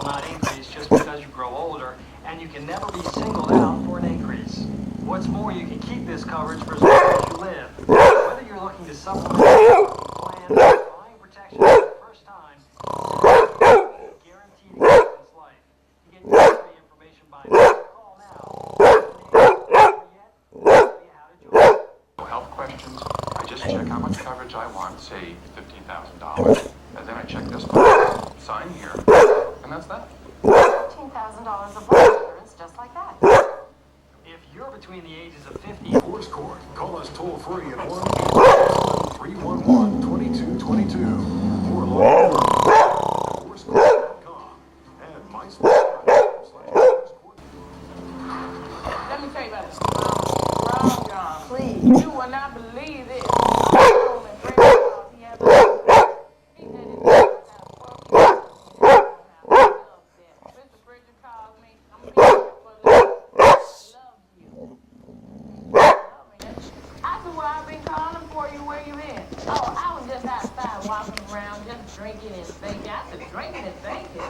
will not increase just because you grow older, and you can never be singled out for an increase. What's more, you can keep this coverage for as long as you live. Whether you're looking to supplement your plan or buying protection for the first time, guaranteed existence life. You get free information by call now. Health questions, I just check how much coverage I want, say $15,000, and then I check this box, sign here, and that's that. $15,000 of life insurance, just like that. If you're between the ages of 50 Force Court. Call us toll free at 1-311-2222 or log on to forcecourt.com and MySpace. Let me tell you about this. John. Please. You will not believe this. Mr. Bridget calls me. I'm going to be here for a little. I love you. I said, well, I've been calling for you. Where you been? Oh, I was just outside walking around, just drinking and thinking. I said, drinking and thinking?